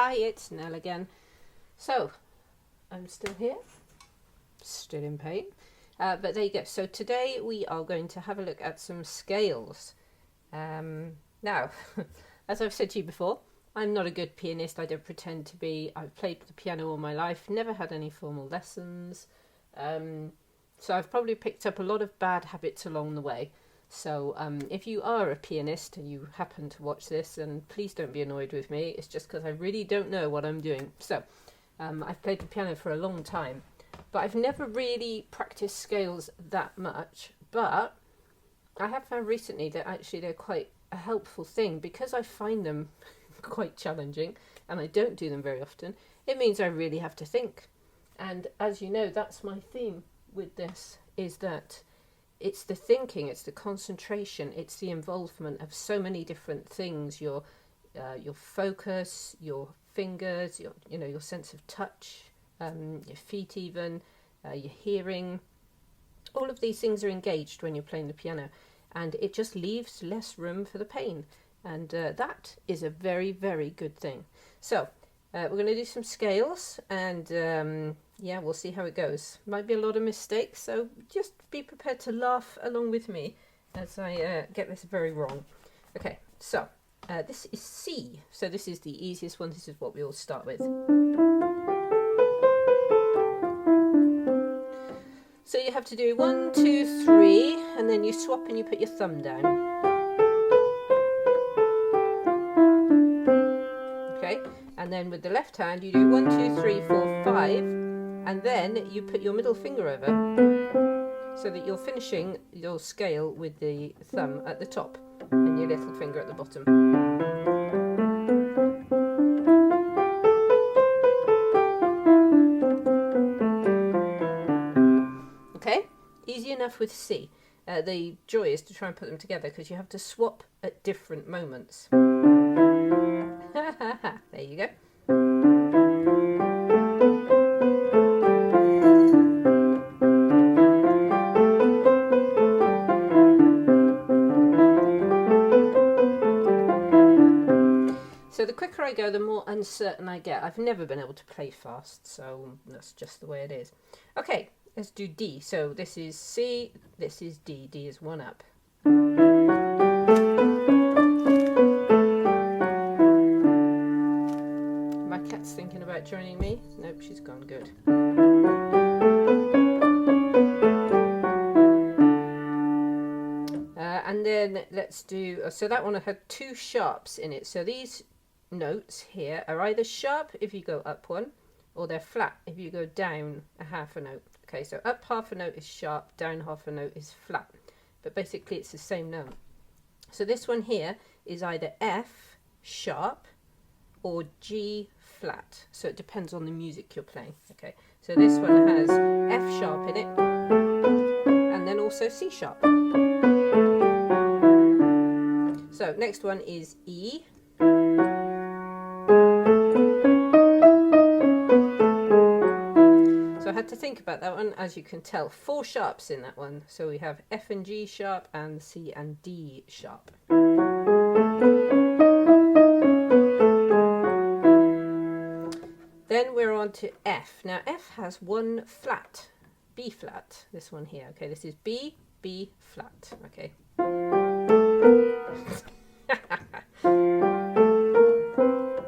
Hi, it's Nell again. So, I'm still here, still in pain, but there you go. So today we are going to have a look at some scales. Now, as I've said to you before, I'm not a good pianist. I don't pretend to be. I've played the piano all my life, never had any formal lessons. So I've probably picked up a lot of bad habits along the way. So if you are a pianist and you happen to watch this, and please don't be annoyed with me, it's just because I really don't know what I'm doing. So I've played the piano for a long time, but I've never really practiced scales that much. But I have found recently that actually they're quite a helpful thing, because I find them quite challenging and I don't do them very often. It means I really have to think. And as you know, that's my theme with this, is that it's the thinking, it's the concentration, it's the involvement of so many different things. Your focus, your fingers, your sense of touch, your feet, even your hearing. All of these things are engaged when you're playing the piano, and it just leaves less room for the pain. And that is a very, very good thing. So we're going to do some scales, and yeah, we'll see how it goes. Might be a lot of mistakes, so just be prepared to laugh along with me as I get this very wrong. Okay, so this is C. So this is the easiest one. This is what we all start with. So you have to do 1, 2, 3, and then you swap and you put your thumb down. Okay, and then with the left hand you do 1, 2, 3, 4, 5. And then you put your middle finger over, so that you're finishing your scale with the thumb at the top and your little finger at the bottom. Okay, easy enough with C. The joy is to try and put them together, because you have to swap at different moments. There you go. So the quicker I go, the more uncertain I get. I've never been able to play fast, so that's just the way it is. Okay, let's do D. So this is C, this is D. D is 1 up. My cat's thinking about joining me. Nope, she's gone. Good. And then let's do, so that one had 2 sharps in it. So these notes here are either sharp if you go up 1, or they're flat if you go down a half a note. Okay, so up half a note is sharp, down half a note is flat, but basically it's the same note. So this one here is either F sharp or G flat, so it depends on the music you're playing. Okay, so this one has F sharp in it, and then also C sharp. So next one is E. So I had to think about that one. As you can tell, 4 sharps in that one. So we have F and G sharp and C and D sharp. Then we're on to F. Now F has 1 flat, B flat, this one here. Okay, this is B, B flat. Okay.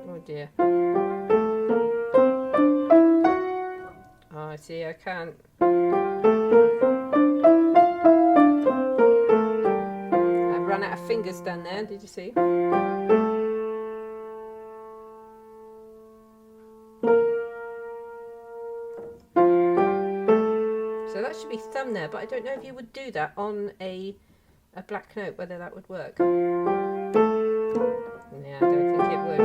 Oh dear. Oh, I see, I can't. I've run out of fingers down there, did you see? So that should be thumb there, but I don't know if you would do that on a black note, whether that would work. Yeah, I don't think it would.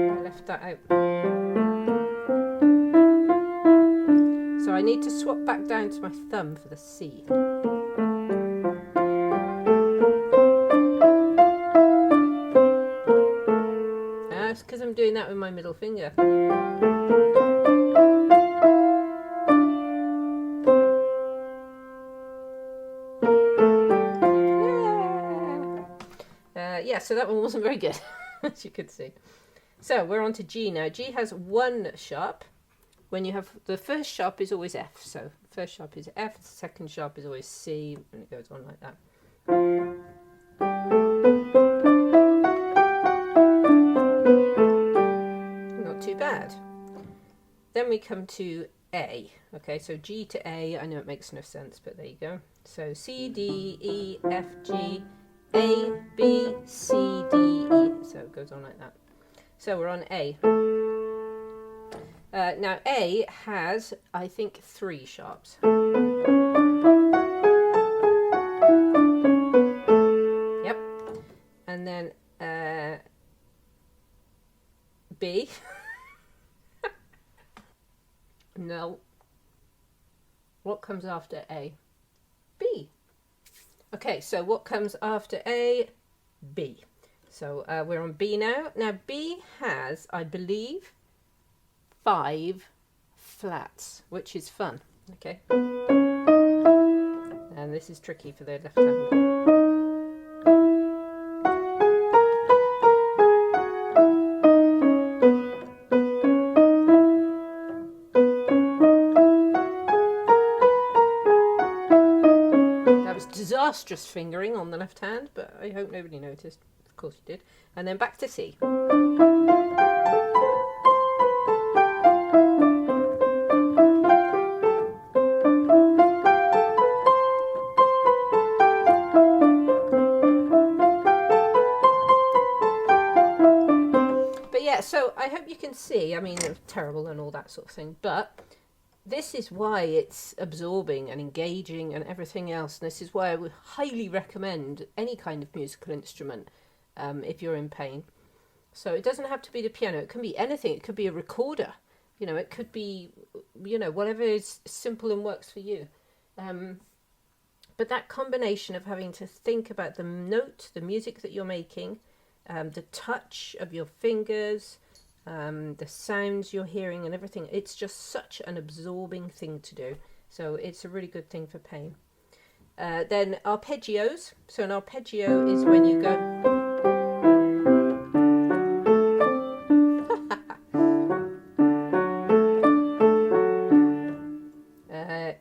I left that out. So I need to swap back down to my thumb for the C. That's because I'm doing that with my middle finger. yeah, so that one wasn't very good, as you could see. So we're on to G now. G has one sharp. When you have the first sharp is always F, so first sharp is F, the second sharp is always C, and it goes on like that. Not too bad. Then we come to A. Okay, so G to A, I know it makes no sense, but there you go. So C, D, E, F, G, A, B, C, D, E. So it goes on like that. So we're on A. Now A has, I think, 3 sharps. Yep. And then B. No. What comes after A? B. Okay, so what comes after A? B. So we're on B now. Now B has, I believe, 5 flats, which is fun. Okay. And this is tricky for the left hand. That was disastrous fingering on the left hand, but I hope nobody noticed. Of course you did. And then back to C. So I hope you can see, I mean, it's terrible and all that sort of thing, but this is why it's absorbing and engaging and everything else. And this is why I would highly recommend any kind of musical instrument if you're in pain. So it doesn't have to be the piano. It can be anything. It could be a recorder. You know, it could be, you know, whatever is simple and works for you. But that combination of having to think about the note, the music that you're making, the touch of your fingers, the sounds you're hearing and everything, it's just such an absorbing thing to do. So it's a really good thing for pain. Then arpeggios. So an arpeggio is when you go...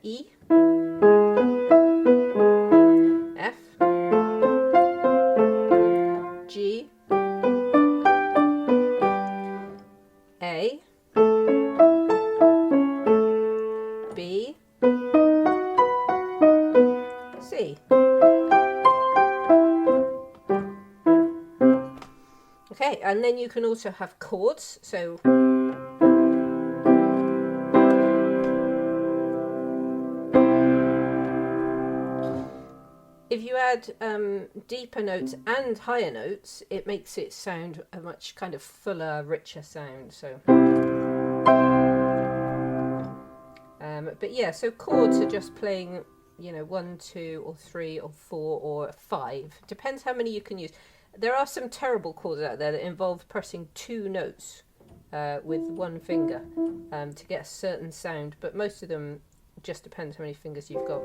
E, F, G, A, B, C. Okay, and then you can also have chords. So if you add deeper notes and higher notes, it makes it sound a much kind of fuller, richer sound. So, but yeah, so chords are just playing, you know, 1, 2, or 3, or 4, or 5. Depends how many you can use. There are some terrible chords out there that involve pressing 2 notes with 1 finger to get a certain sound, but most of them just depends how many fingers you've got.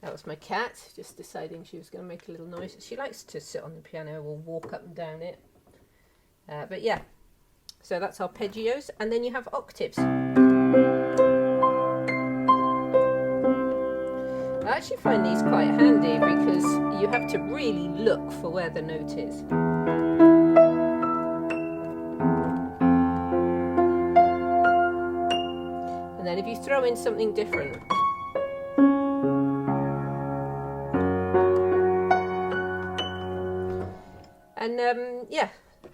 That was my cat just deciding she was going to make a little noise. She likes to sit on the piano or walk up and down it. But yeah, so that's arpeggios. And then you have octaves. I actually find these quite handy because you have to really look for where the note is. And then if you throw in something different, and yeah,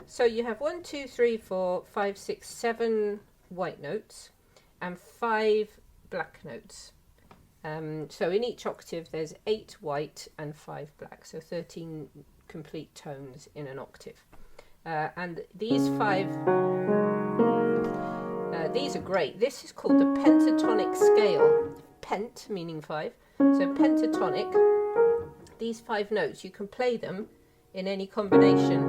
so you have 1, 2, 3, 4, 5, 6, 7 white notes and 5 black notes. So in each octave there's 8 white and 5 black, so 13 complete tones in an octave. And these 5, these are great. This is called the pentatonic scale. Pent meaning 5. So pentatonic, these 5 notes, you can play them in any combination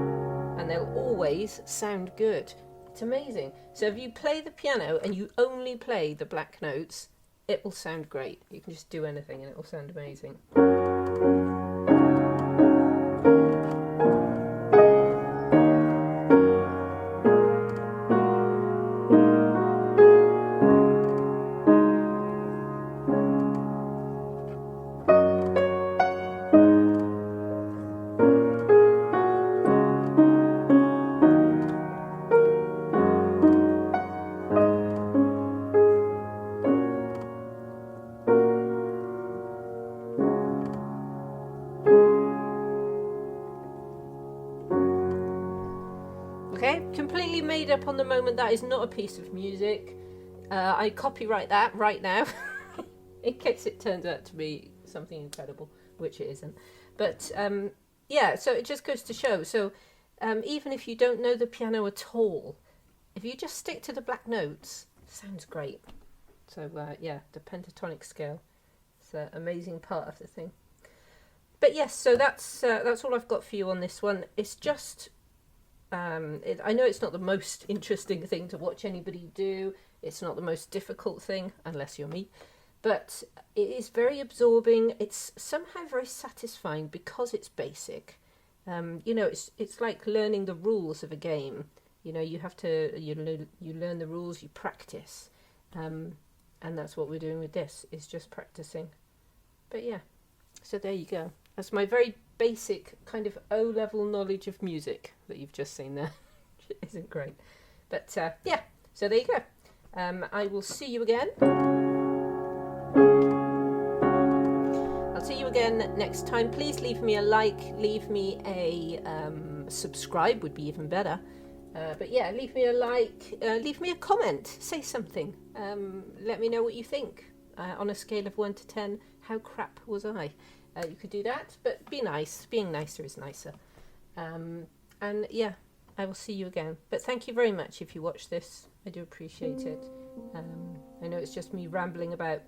and they'll always sound good. It's amazing. So if you play the piano and you only play the black notes, it will sound great. You can just do anything and it will sound amazing. Okay, completely made up on the moment. That is not a piece of music. I copyright that right now in case it turns out to be something incredible, which it isn't. But yeah, so it just goes to show. So even if you don't know the piano at all, if you just stick to the black notes, it sounds great. So yeah, the pentatonic scale. It's an amazing part of the thing. But yes, so that's all I've got for you on this one. It's just... I know it's not the most interesting thing to watch anybody do. It's not the most difficult thing, unless you're me. But it is very absorbing. It's somehow very satisfying because it's basic. You know, it's like learning the rules of a game. You know, you have to, you learn the rules, you practice. And that's what we're doing with this, is just practicing. But yeah, so there you go. That's my very basic kind of O-level knowledge of music that you've just seen there. It isn't great. But yeah, so there you go. I will see you again. I'll see you again next time. Please leave me a like, leave me a subscribe would be even better. But yeah, leave me a like, leave me a comment, say something. Let me know what you think. On a scale of 1 to 10, how crap was I? You could do that, but be nice. Being nicer is nicer. And yeah, I will see you again. But thank you very much if you watch this. I do appreciate it. I know it's just me rambling about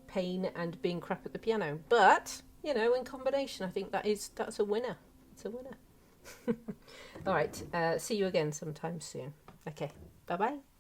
pain and being crap at the piano, but you know, in combination, I think that's a winner. It's a winner. All right. See you again sometime soon. Okay. Bye bye.